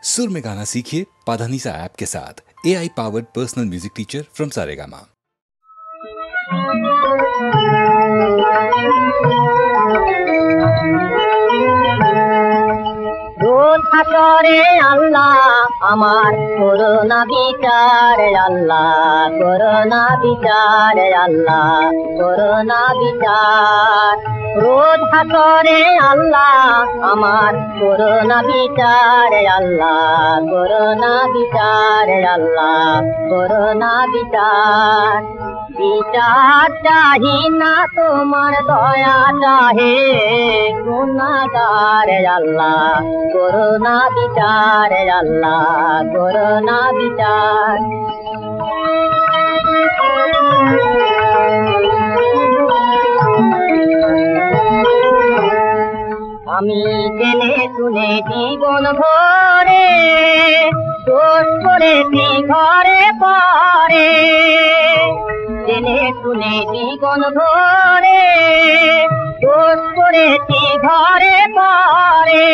सुर में गाना सीखिए पाधानीसा ऐप के साथ। AI powered personal music teacher from Saregama. রোজ হাসরে আল্লাহ আমার করোনা বিচার আল্লাহ করোনা বিচার আল্লাহ করোনা বিচার রোজ হাসরে আল্লাহ আমার করোনা বিচার আল্লাহ করোনা বিচার আল্লাহ করোনা বিচার বিচার চাহি না তোমার দয়া চাহে গুনাহগার আল্লাহ করোনা বিচার আল্লাহ করোনা বিচার আমি জেনে শুনে জীবন ভরে দোষ করেছি ঘরে পরে জেনে শুনে জীবন ভরে দোষ করেছি ঘরে পরে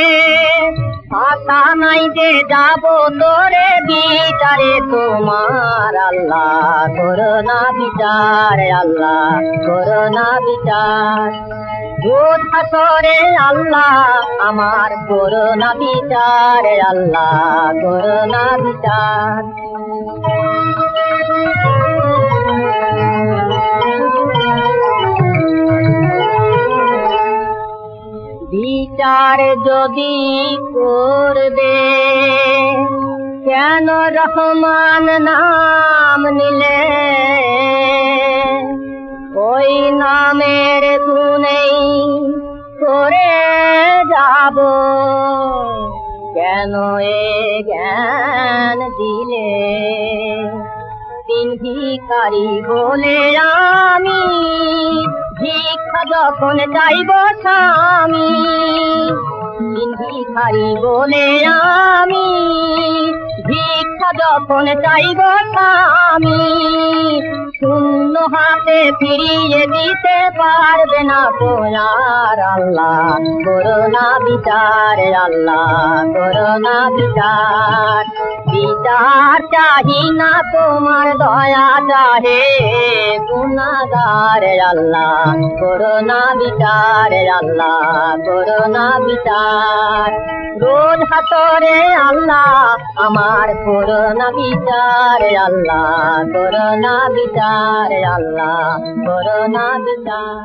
আশা নাই যে যাব তোরে বিচারে তোমার আল্লাহ করোনা বিচার আল্লাহ করোনা বিচার রোজ হাসরে আল্লাহ আমার করোনা বিচার আল্লাহ করোনা বিচার বিচার যদি করবে কেন রহমান নাম নিলে ওই নামের গুণেই করে যাব কেন এ জ্ঞান দিলে তিন ভিখারি বলে আমি ভিক্ষা যখন চাইব স্বামী তিন ভিখারি বলে আমি ভিক্ষা যখন চাইব স্বামী শূন্য হাতে ফিরিয়ে দিতে পারবে না তোমার আল্লাহ করোনা বিচার আল্লাহ করোনা বিচার বিচার চাহি না তোমার দয়া চাহে গুনাহগার আল্লাহ করোনা বিচার আল্লাহ করোনা বিচার রোজ হাসরে আল্লাহ আমার করোনা বিচার আল্লাহ করোনা বিচার আল্লাহ করোনা বিচার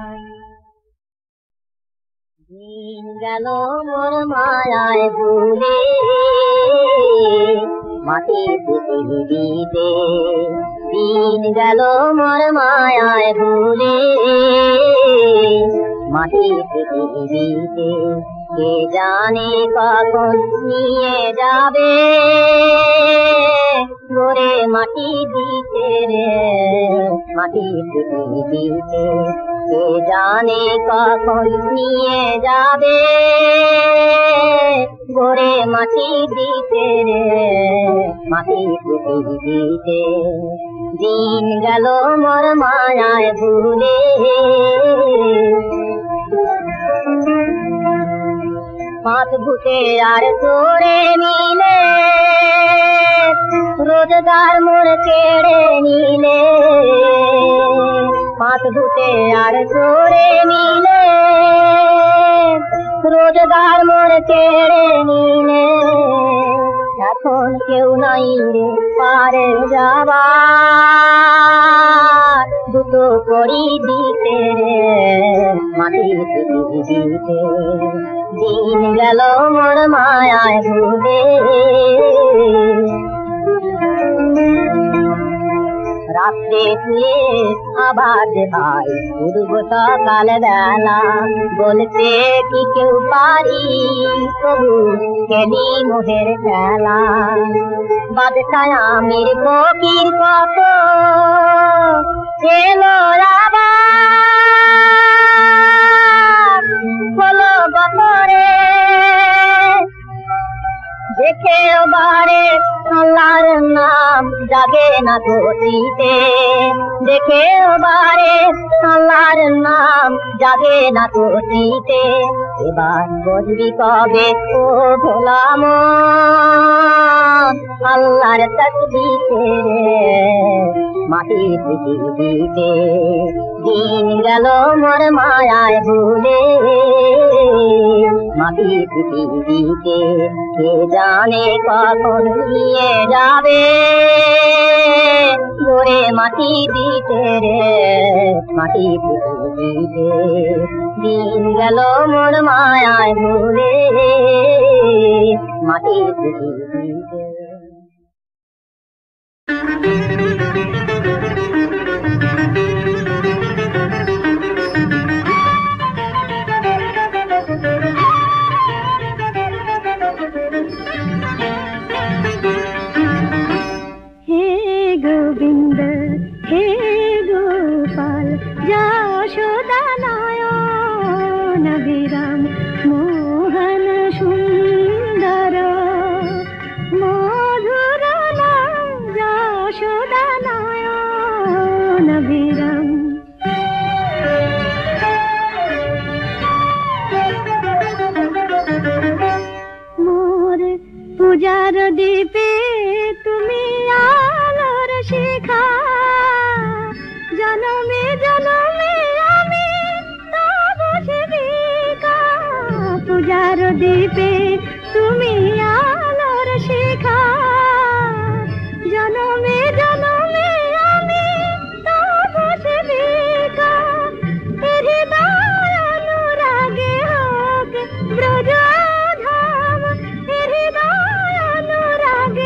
দিন গেল মোর মায়ায় ভুলে মাটির পৃথিবীতে দিন গেল মোর মায়ায় ভুলে মাটির পৃথিবীতে কে জানে কখন নিয়ে যাবে গোরে মাটি দিতে রে মাটির পৃথিবীতে কে জানে কখন নিয়ে যাবে গোরে মাটি দিতে রে মাটির পৃথিবীতে দিন গেল মোর মায়ায় ভুলে পাঁচ ভূতে আর তোরে মিলে রোজগার মোর কেড়ে নিলে পাঁচ ভূতে আর তোরে মিলে রোজগার মোর কেড়ে নিলে এখন কেউ নাই রে পারে যাবা দুটো করি দিতে রে মাটির পৃথিবীতে দিন গেল মোর মায়ায় ভুলে রাত্রে শুয়ে আবার যে ভাই উঠব সকাল বেলা বলতে কি কেউ পারি তবু কেলি মোহের খেলা বাদশায় আমির ফকির কত এলো আবার হলো বপরে দেখে বারে আল্লাহর নাম জাগে না তোতিতে দেখে বারে আল্লাহর নাম জাগে না তোতিতে এবার বুঝবি কবে ও ভোলা মন আল্লাহর তকদিরে মাটি পৃথিবীতে দিন গেল মোর মায়ায় ভুলে মাটি পৃথিবীতে কে জানে কখন নিয়ে যাবে গোরে মাটি দিতে রে মাটি পৃথিবীতে দিন গেল মোর মায়ায় ভুলে মাটি পৃথিবীতে हे गोविंद हे गोपाल যশোদা নয়ন বিরাম মোহন সুন্দর মধুর নাম যশোদা নয়ন বিরাম মোর পূজার দীপে তুমি আলোর শিখা জনমে জনমে আমি তব সেবিকা পূজার দীপে তুমি আলোর শিখা জনমে জনমে আমি তব সেবিকা হৃদয় অনুরাগে হোক ব্রজধাম হৃদয় অনুরাগে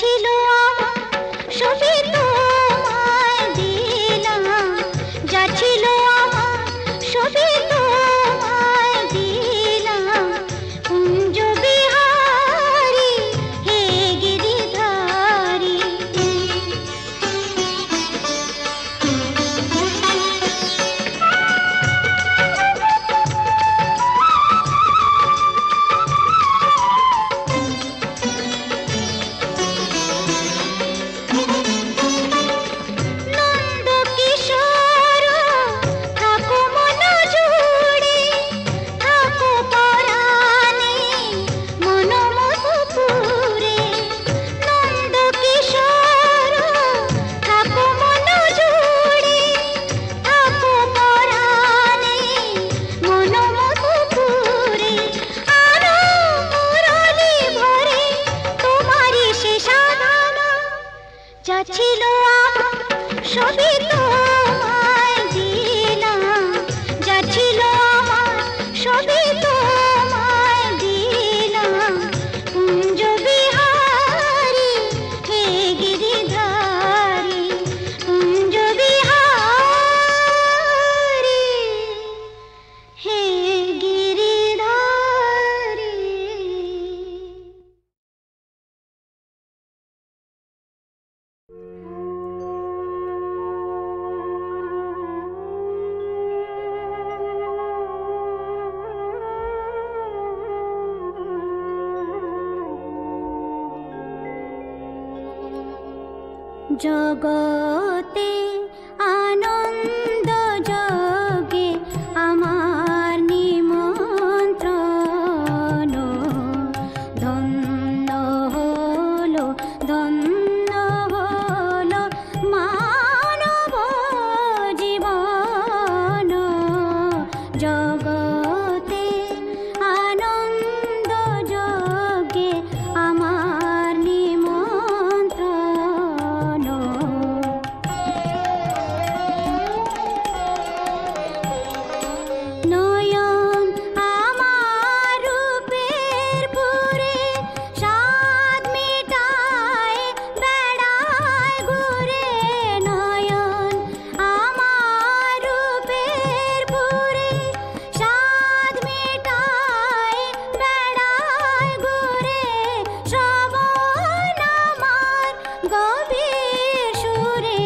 ছিল আমার সবই তোমায় দিলাম, যা ছিল আমার সবই তোমায় দিলাম। কুঞ্জ বিহারী হে গিরিধারী, যা ছিল আমার সবই তোমায় দিলাম, যা ছিল আমার সবই তোমায় দিলাম। কুঞ্জ বিহারী হে গিরিধারী, কুঞ্জ বিহারী হে গিরিধারী। জগতে আনন্দ যোগে আমার নিমন্ত্রণ, ধন্য হলো ধন্য হলো মানব জীবন। জগতে আনন্দ যোগে আমার নিমন্ত্রণ। নয়ন আমার রূপের পুরে স্বাদ মিটায় বেড়ায় ঘুরে। নয়ন আমার রূপের পুরে স্বাদ মিটায় বেড়ায় ঘুরে। শ্রবণ আমার গভীর সুরে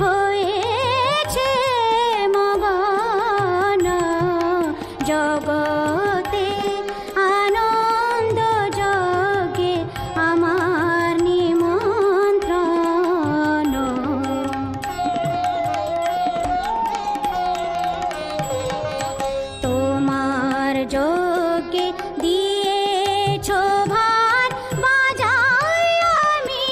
হয়েছে মগন। জগতে আনন্দ যোগে আমার নিমন্ত্রণ। তোমার যোগে দিয়েছ ভার বাজাই আমি,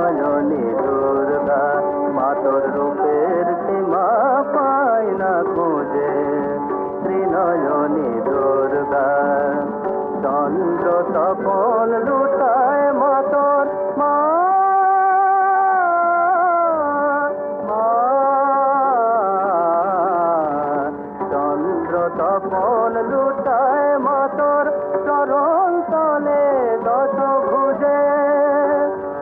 ত্রিনয়নী দুর্গা মা তোর রূপের সীমা পায় না খুঁজে ত্রিনয়নী দুর্গা চন্দ্র তপন লুটায় মা তোর মা চন্দ্র তপন লুটায় মা তোর চরণ তলে দশ ভুজে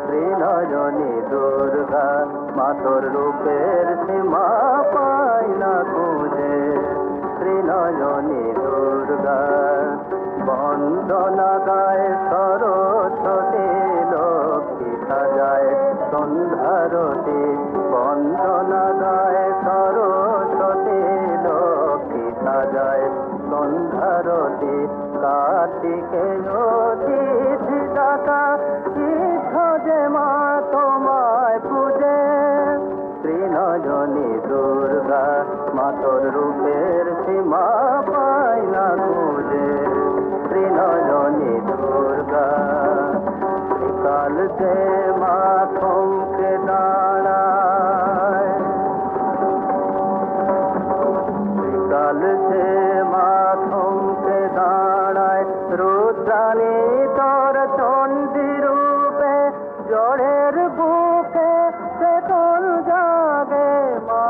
ত্রিনয়নী দুর্গা মা তোর রূপের সীমা পায় না খুঁজে ত্রিনয়নী দুর্গা বন্দনা গায় সরস্বতী লক্ষ্মী সাজায় সন্ধ্যারতি বন্দনা গায় সরস্বতী লক্ষ্মী সাজায় সন্ধ্যারতি কার্তিকে অতিথি দাতা যে মা তোমায় পূজে ত্রিনয়নী দুর্গা মা তোর রূপের সীমা পায় না খুঁজে ত্রিনয়নী দুর্গা কাল যে মা থমকে দাঁড়ায় কাল যে মা থমকে দাঁড়ায় রুদ্রাণী তোর চণ্ডী রূপে জড়ের বুকে সে তোর জাগে মা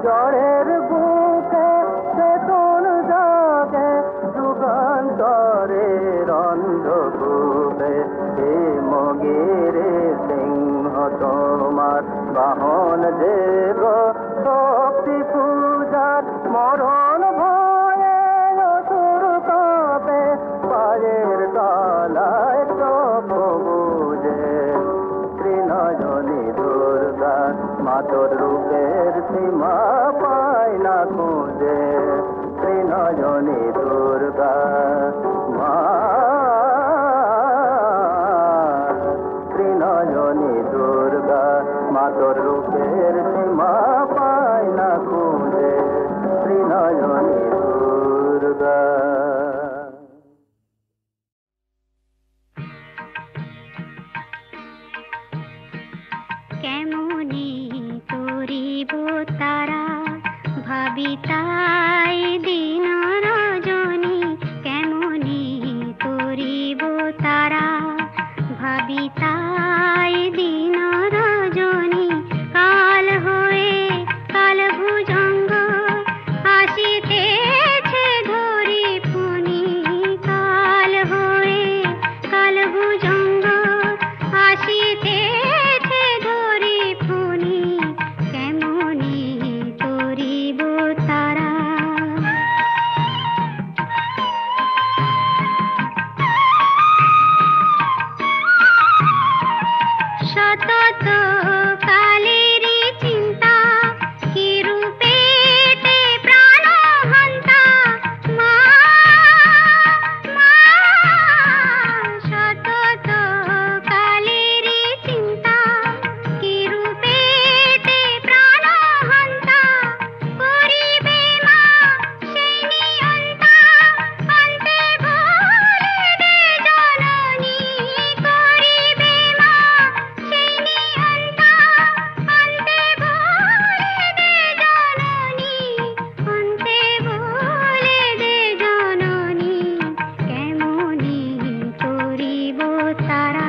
জড়ের বুকে সে তোর জাগে যুগান্তরে রন্ধকূপে হে মগিরে সিংহ তোমার বাহন দেব শক্তি পূজার মরণ ভয়ে অসুর কাঁপে পায়ের তলায় চোখ বুঝে ত্রিনয়নী দুর্গা মা তোর রূপের সীমা পায় না খুঁজে ত্রিনয়নী দুর্গা মা ত্রিনয়নী দুর্গা মা তোর রূপের সীমা পায় না খুঁজে ত্রিনয়নী দুর্গা কেমনি করিব তারা ভাবি তাই দিন রজনী কেমনি করিব তারা ভাবি তাই দিন রজনী কাল হয়ে কাল ভুজঙ্গ আসিতেছে ধরি পুনি কাল হয়ে কাল ভুজঙ্গ আসিতেছে ধরি পুনি কেমনি করিব তারা সতত কালেরই চিন্তা কি রূপেতে প্রাণ হন্তা মা মা সতত কালেরই চিন্তা কি রূপেতে প্রাণ হন্তা করিবে মা সেই নিয়ন্তা অন্তে ভুলে দে জননী করিবে মা সেই নিয়ন্তা অন্তে ভুলে দে জননী অন্তে ভুলে দে জননী কেমনি করিব তারা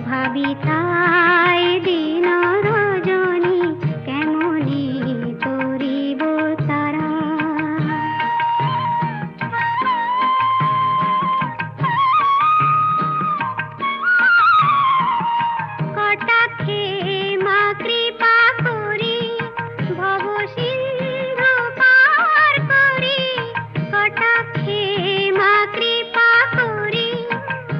ভাবি তাই দিন রজনী কেমনি করিব তারা কটাক্ষে মা কৃপা করি ভব সিন্ধু পার করি কটাক্ষে মা কৃপা করি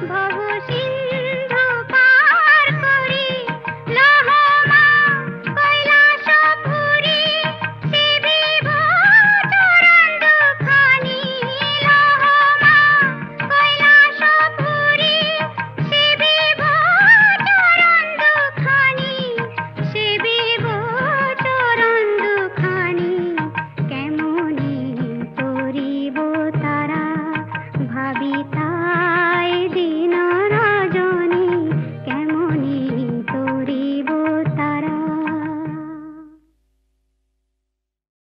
ভব সিন্ধু পার করি লহ মা কৈলাস পুরী শিবিব চরণ দুখানি লহ মা কৈলাস পুরী শিবিব চরণ দুখানি শিবিব চরণ দুখানি কেমনি করিব তারা ভাবি তা